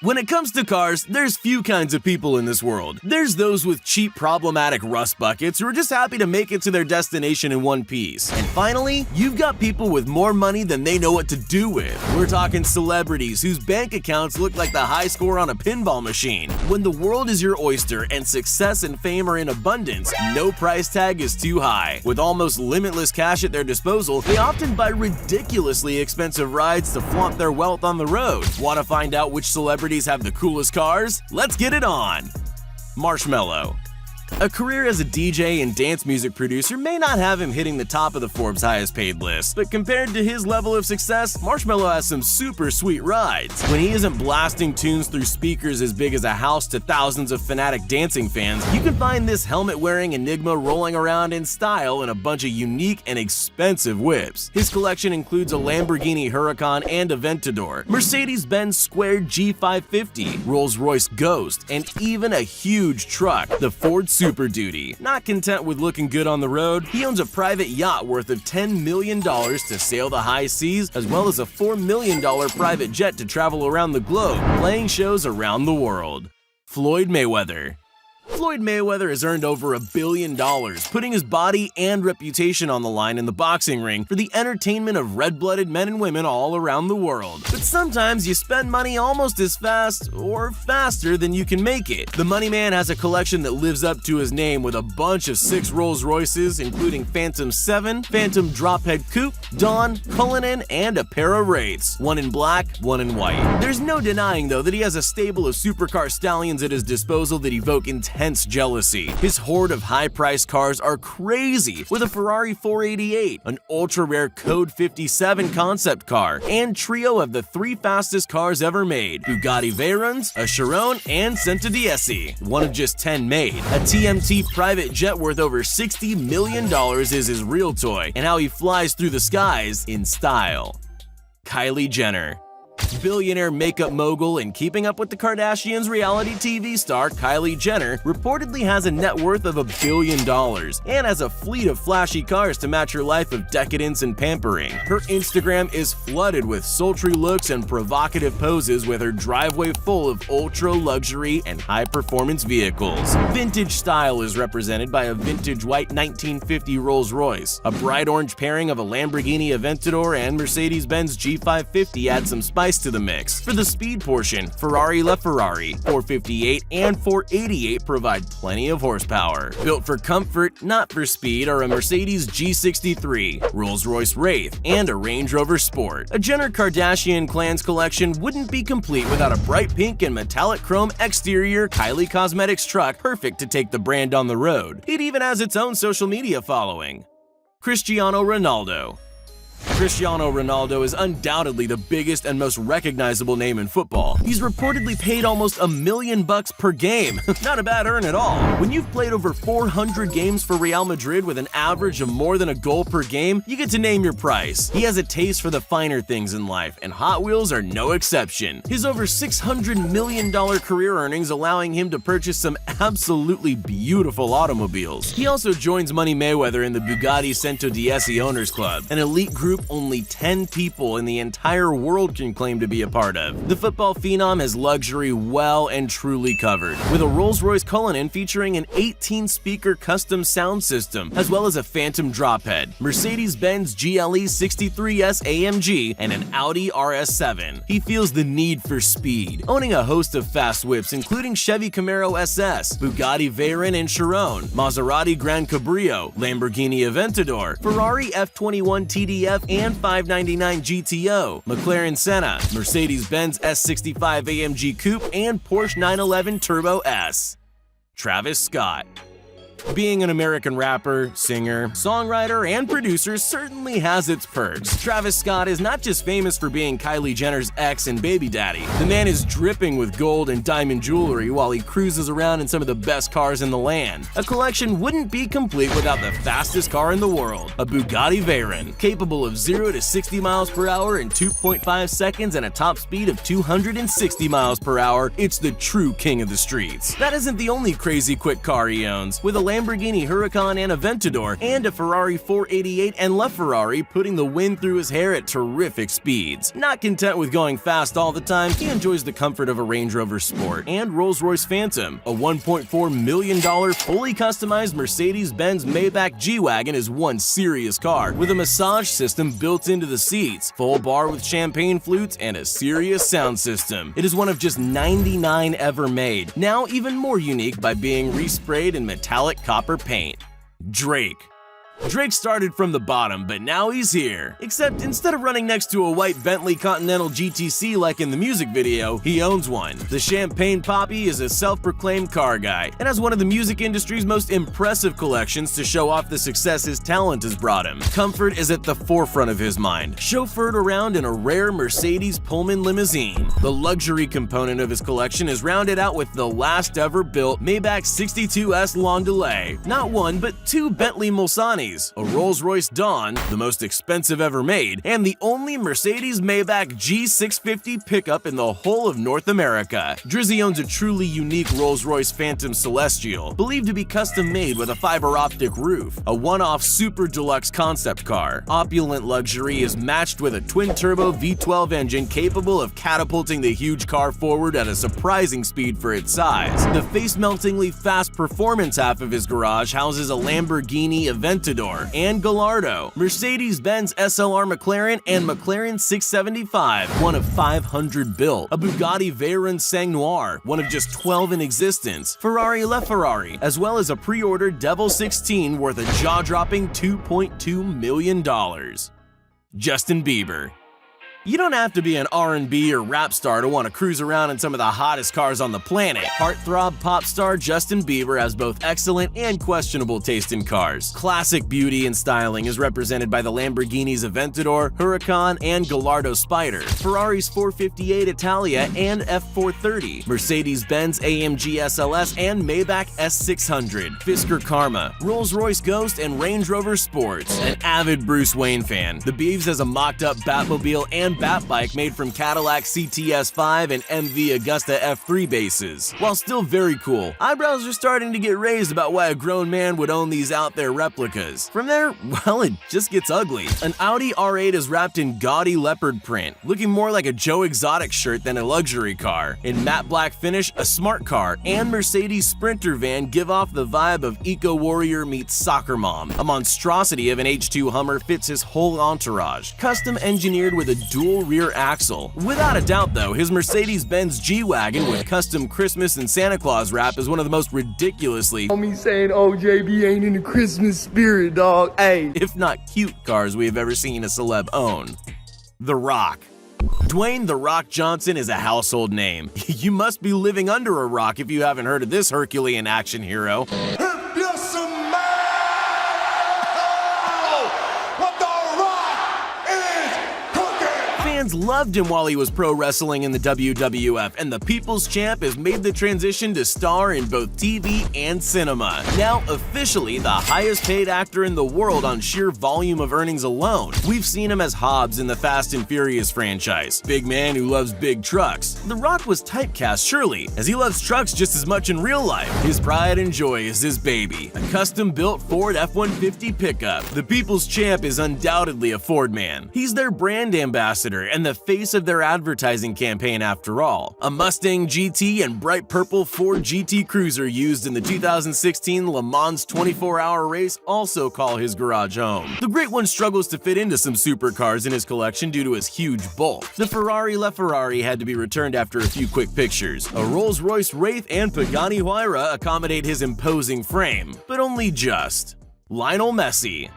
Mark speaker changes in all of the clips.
Speaker 1: When it comes to cars, there's few kinds of people in this world. There's those with cheap, problematic rust buckets who are just happy to make it to their destination in one piece. And finally, you've got people with more money than they know what to do with. We're talking celebrities whose bank accounts look like the high score on a pinball machine. When the world is your oyster and success and fame are in abundance, no price tag is too high. With almost limitless cash at their disposal, they often buy ridiculously expensive rides to flaunt their wealth on the road. Want to find out which celebrities have the coolest cars? Let's get it on! Marshmello. A career as a DJ and dance music producer may not have him hitting the top of the Forbes highest paid list, but compared to his level of success, Marshmello has some super sweet rides. When he isn't blasting tunes through speakers as big as a house to thousands of fanatic dancing fans, you can find this helmet-wearing enigma rolling around in style in a bunch of unique and expensive whips. His collection includes a Lamborghini Huracan and Aventador, Mercedes-Benz Squared G550, Rolls-Royce Ghost, and even a huge truck, the Ford Super Duty. Not content with looking good on the road, he owns a private yacht worth of $10 million to sail the high seas, as well as a $4 million private jet to travel around the globe, playing shows around the world. Floyd Mayweather. Floyd Mayweather has earned over $1 billion, putting his body and reputation on the line in the boxing ring for the entertainment of red-blooded men and women all around the world. But sometimes you spend money almost as fast or faster than you can make it. The Money Man has a collection that lives up to his name with a bunch of 6 Rolls Royces, including Phantom 7, Phantom Drophead Coupe, Dawn, Cullinan, and a pair of Wraiths, one in black, one in white. There's no denying, though, that he has a stable of supercar stallions at his disposal that evoke intense jealousy. His horde of high-priced cars are crazy, with a Ferrari 488, an ultra-rare Code 57 concept car, and trio of the 3 fastest cars ever made, Bugatti Veyrons, a Chiron, and Centodieci, one of just 10 made. A TMT private jet worth over $60 million is his real toy, and how he flies through the skies in style. Kylie Jenner. Billionaire makeup mogul and Keeping Up with the Kardashians reality TV star Kylie Jenner reportedly has a net worth of $1 billion and has a fleet of flashy cars to match her life of decadence and pampering. Her Instagram is flooded with sultry looks and provocative poses, with her driveway full of ultra-luxury and high-performance vehicles. Vintage style is represented by a vintage white 1950 Rolls-Royce. A bright orange pairing of a Lamborghini Aventador and Mercedes-Benz G550 add some spice to the mix. For the speed portion, Ferrari LaFerrari 458 and 488 provide plenty of horsepower. Built for comfort, not for speed, are a Mercedes G63, Rolls-Royce Wraith, and a Range Rover Sport. A Jenner Kardashian Clan's collection wouldn't be complete without a bright pink and metallic chrome exterior Kylie Cosmetics truck, perfect to take the brand on the road. It even has its own social media following. Cristiano Ronaldo. Cristiano Ronaldo is undoubtedly the biggest and most recognizable name in football. He's reportedly paid almost $1 million per game. Not a bad earn at all. When you've played over 400 games for Real Madrid with an average of more than a goal per game, you get to name your price. He has a taste for the finer things in life, and Hot Wheels are no exception. His over $600 million career earnings allowing him to purchase some absolutely beautiful automobiles. He also joins Money Mayweather in the Bugatti Centodieci Owners Club, an elite group only 10 people in the entire world can claim to be a part of. The football phenom has luxury well and truly covered, with a Rolls-Royce Cullinan featuring an 18-speaker custom sound system, as well as a Phantom Drophead, Mercedes-Benz GLE 63S AMG, and an Audi RS7. He feels the need for speed, owning a host of fast whips including Chevy Camaro SS, Bugatti Veyron and Chiron, Maserati Gran Cabrio, Lamborghini Aventador, Ferrari F21 TDF and 599 GTO, McLaren Senna, Mercedes-Benz S65 AMG Coupe, and Porsche 911 Turbo S. Travis Scott. Being an American rapper, singer, songwriter, and producer certainly has its perks. Travis Scott is not just famous for being Kylie Jenner's ex and baby daddy. The man is dripping with gold and diamond jewelry while he cruises around in some of the best cars in the land. A collection wouldn't be complete without the fastest car in the world, a Bugatti Veyron. Capable of 0 to 60 miles per hour in 2.5 seconds and a top speed of 260 miles per hour, it's the true king of the streets. That isn't the only crazy quick car he owns. With a Lamborghini Huracan and Aventador, and a Ferrari 488 and LaFerrari, putting the wind through his hair at terrific speeds. Not content with going fast all the time, he enjoys the comfort of a Range Rover Sport and Rolls-Royce Phantom. A $1.4 million fully customized Mercedes-Benz Maybach G-Wagon is one serious car, with a massage system built into the seats, full bar with champagne flutes, and a serious sound system. It is one of just 99 ever made, now even more unique by being resprayed in metallic copper paint. Drake. Drake started from the bottom, but now he's here. Except instead of running next to a white Bentley Continental GTC like in the music video, he owns one. The Champagne Papi is a self-proclaimed car guy and has one of the music industry's most impressive collections to show off the success his talent has brought him. Comfort is at the forefront of his mind, chauffeured around in a rare Mercedes Pullman limousine. The luxury component of his collection is rounded out with the last ever built Maybach 62S Long Delay. Not one, but two Bentley Mulsannes, a Rolls-Royce Dawn, the most expensive ever made, and the only Mercedes Maybach G650 pickup in the whole of North America. Drizzy owns a truly unique Rolls-Royce Phantom Celestial, believed to be custom-made with a fiber optic roof, a one-off super deluxe concept car. Opulent luxury is matched with a twin-turbo V12 engine capable of catapulting the huge car forward at a surprising speed for its size. The face-meltingly fast performance half of his garage houses a Lamborghini Aventador and Gallardo, Mercedes-Benz SLR McLaren, and McLaren 675, one of 500 built, a Bugatti Veyron Sang Noir, one of just 12 in existence, Ferrari LaFerrari, as well as a pre-ordered Devil 16 worth a jaw-dropping $2.2 million. Justin Bieber. You don't have to be an R&B or rap star to want to cruise around in some of the hottest cars on the planet. Heartthrob pop star Justin Bieber has both excellent and questionable taste in cars. Classic beauty and styling is represented by the Lamborghinis Aventador, Huracan, and Gallardo Spider, Ferrari's 458 Italia and F430, Mercedes-Benz AMG SLS and Maybach S600, Fisker Karma, Rolls-Royce Ghost, and Range Rover Sports. An avid Bruce Wayne fan, the Biebs has a mocked-up Batmobile and Batbike made from Cadillac CTS5 and MV Agusta F3 bases. While still very cool, eyebrows are starting to get raised about why a grown man would own these out there replicas. From there, well, it just gets ugly. An Audi R8 is wrapped in gaudy leopard print, looking more like a Joe Exotic shirt than a luxury car. In matte black finish, a smart car and Mercedes Sprinter van give off the vibe of eco-warrior meets soccer mom. A monstrosity of an H2 Hummer fits his whole entourage, custom engineered with a dual rear axle. Without a doubt though, his Mercedes-Benz G-Wagon with custom Christmas and Santa Claus wrap is one of the most ridiculously
Speaker 2: me saying OJB ain't in the Christmas spirit, dog. Hey,
Speaker 1: if not cute cars we have ever seen a celeb own. The Rock. Dwayne "The Rock" Johnson is a household name. You must be living under a rock if you haven't heard of this Herculean action hero. Fans loved him while he was pro wrestling in the WWF, and the People's Champ has made the transition to star in both TV and cinema. Now officially the highest paid actor in the world on sheer volume of earnings alone. We've seen him as Hobbs in the Fast and Furious franchise, big man who loves big trucks. The Rock was typecast surely, as he loves trucks just as much in real life. His pride and joy is his baby, a custom-built Ford F-150 pickup. The People's Champ is undoubtedly a Ford man. He's their brand ambassador and the face of their advertising campaign after all. A Mustang GT and bright purple Ford GT Cruiser used in the 2016 Le Mans 24-hour race also call his garage home. The Great One struggles to fit into some supercars in his collection due to his huge bulk. The Ferrari LaFerrari had to be returned after a few quick pictures. A Rolls-Royce Wraith and Pagani Huayra accommodate his imposing frame, but only just. Lionel Messi.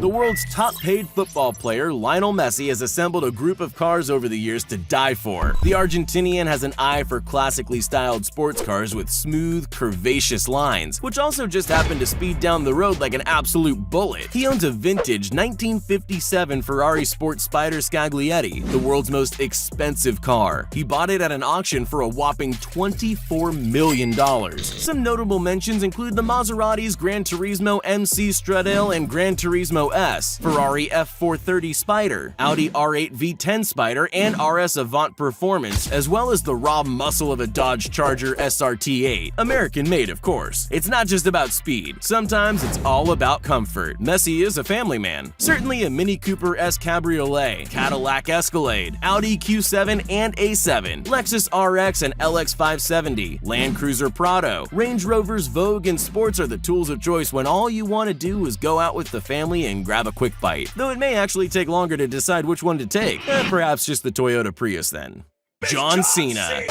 Speaker 1: The world's top-paid football player, Lionel Messi, has assembled a group of cars over the years to die for. The Argentinian has an eye for classically styled sports cars with smooth, curvaceous lines, which also just happen to speed down the road like an absolute bullet. He owns a vintage 1957 Ferrari Sport Spider Scaglietti, the world's most expensive car. He bought it at an auction for a whopping $24 million. Some notable mentions include the Maseratis Gran Turismo MC Stradale and Gran Turismo Turismo S, Ferrari F430 Spider, Audi R8 V10 Spider, and RS Avant Performance, as well as the raw muscle of a Dodge Charger SRT8. American-made, of course. It's not just about speed. Sometimes it's all about comfort. Messi is a family man. Certainly a Mini Cooper S Cabriolet, Cadillac Escalade, Audi Q7 and A7, Lexus RX and LX 570, Land Cruiser Prado, Range Rovers Vogue and Sports are the tools of choice when all you want to do is go out with the family and grab a quick bite. Though it may actually take longer to decide which one to take. Perhaps just the Toyota Prius then. John Cena.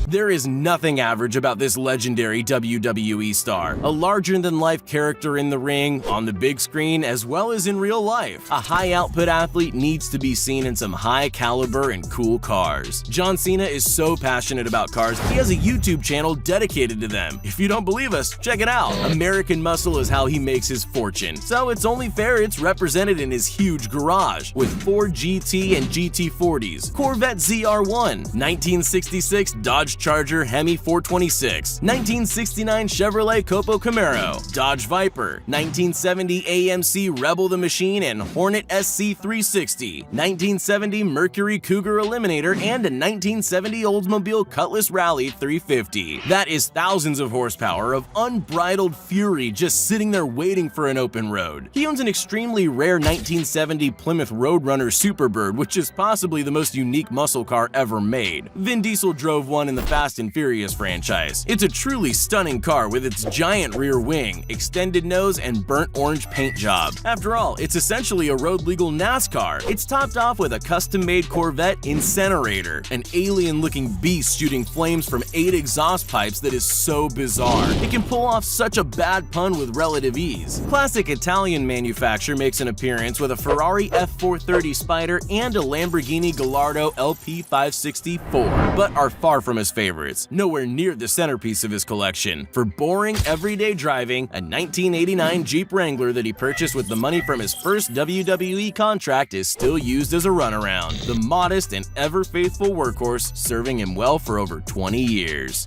Speaker 1: There is nothing average about this legendary WWE star. A larger-than-life character in the ring, on the big screen, as well as in real life. A high-output athlete needs to be seen in some high-caliber and cool cars. John Cena is so passionate about cars, he has a YouTube channel dedicated to them. If you don't believe us, check it out. American Muscle is how he makes his fortune, so it's only fair it's represented in his huge garage, with 4 GT and GT40s, Corvette ZR1, 1966 Dodge Charger Hemi 426, 1969 Chevrolet Copo Camaro, Dodge Viper, 1970 AMC Rebel the Machine and Hornet SC 360, 1970 Mercury Cougar Eliminator, and a 1970 Oldsmobile Cutlass Rally 350. That is thousands of horsepower of unbridled fury just sitting there waiting for an open road. He owns an extremely rare 1970 Plymouth Roadrunner Superbird, which is possibly the most unique muscle car ever made. Vin Diesel drove one in the Fast and Furious franchise. It's a truly stunning car with its giant rear wing, extended nose, and burnt orange paint job. After all, it's essentially a road-legal NASCAR. It's topped off with a custom-made Corvette Incinerator, an alien-looking beast shooting flames from 8 exhaust pipes that is so bizarre. It can pull off such a bad pun with relative ease. Classic Italian manufacture makes an appearance with a Ferrari F430 Spider and a Lamborghini Gallardo LP564, but are far from his favorites, nowhere near the centerpiece of his collection. For boring, everyday driving, a 1989 Jeep Wrangler that he purchased with the money from his first WWE contract is still used as a runaround. The modest and ever-faithful workhorse serving him well for over 20 years.